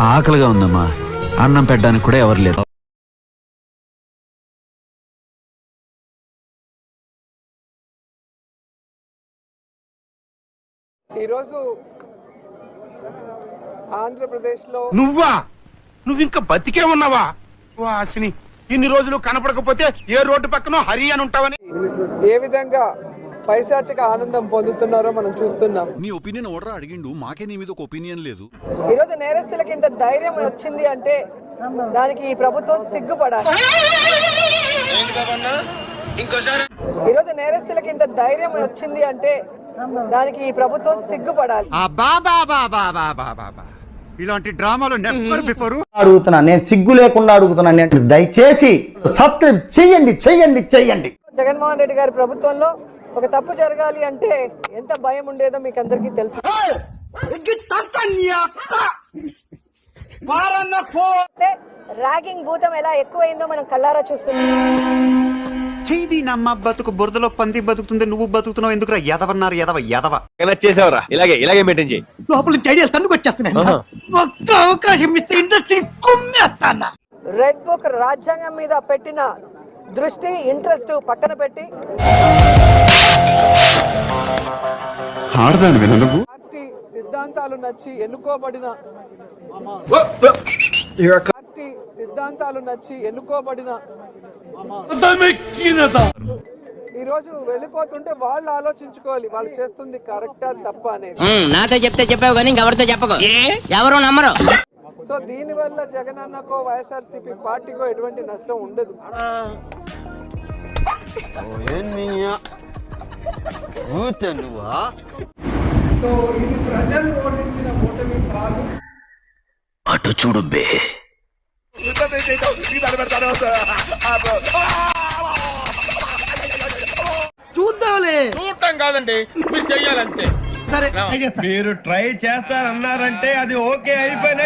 ఆకలిగా ఉందమ్మా, అన్నం పెట్టడానికి కూడా ఎవరు లేరు. ఈరోజు ఆంధ్రప్రదేశ్లో నువ్వు ఇంకా బతికే ఉన్నావా వాసిని? ఇన్ని రోజులు కనపడకపోతే ఏ రోడ్డు పక్కనో హరి అని ఉంటావని ఏ విధంగా పైశాచిక ఆనందం పొందుతున్నారో మనం చూస్తున్నాం. నీ ఒపీనియన్ ఓడరా అడిగిండు, మాకే నీ మీద ఒక ఒపీనియన్ లేదు. ఈరోజు నేరస్తులకి ఇంత ధైర్యం వచ్చింది అంటే దానికి ఈ ప్రభుత్వం సిగ్గుపడాలి. ఈరోజు నేరస్తులకి ఇంత ధైర్యం వచ్చింది అంటే దానికి ఈ ప్రభుత్వం సిగ్గుపడాలి. ఇలాంటి డ్రామాలు నెవర్ బిఫోర్. అడుగుతున్నా, నేను సిగ్గు లేకుండా అడుగుతున్నా, నేను దయచేసి సబ్స్క్రైబ్ చెయ్యండి చెయ్యండి చెయ్యండి. జగన్మోహన్ రెడ్డి గారి ప్రభుత్వంలో ఒక తప్పు జరగాలి అంటే ఎంత భయం ఉండేదో మీకు అందరికీ తెలుసు. ర్యాగింగ్ భూతం ఎలా ఎక్కువైందో మనం కళ్ళారా చూస్తున్నాం. చేది నమ్మ బతుకు బురదలో పంది బతుకుతుంది, నువ్వు బతుకుతున్నావు ఎందుకురా? ఎదవన్నారు ఎదవ చేసావరా? ఇలాగే మెయింటైన్ చేయి. లోపల నుంచి ఐడియాలు తన్నుకు వచ్చేస్తున్నాయి. ఒక్క అవకాశం ఇస్తే ఇండస్ట్రీ కుమ్మేస్తానా. రెడ్ బుక్ రాజ్యాంగం మీద పెట్టిన దృష్టి, ఇంట్రెస్ట్ పక్కన పెట్టి పార్టీ సిద్ధాంతాలు నచ్చి ఎన్నుకోబడిన ఈ రోజు వెళ్ళిపోతుంటే వాళ్ళు ఆలోచించుకోవాలి, వాళ్ళు చేస్తుంది కరెక్టా తప్ప అనేది. నాతో చెప్తే చెప్పావు కానీ ఇంకెవరితో చెప్పకు, ఎవరు నమ్మరు. సో దీని వల్ల జగన్ అన్నకో వైఎస్ఆర్సీపీ పార్టీకో ఎటువంటి నష్టం ఉండదు. సో ఇది ప్రజలు ఓడించిన ఓటమి కాదు. అటు చూడు బే. చూద్దాంలే. చూడటం కాదండి, మీరు చెయ్యాలంతే. సరే మీరు ట్రై చేస్తారన్నారంటే అది ఓకే అయిపోయిన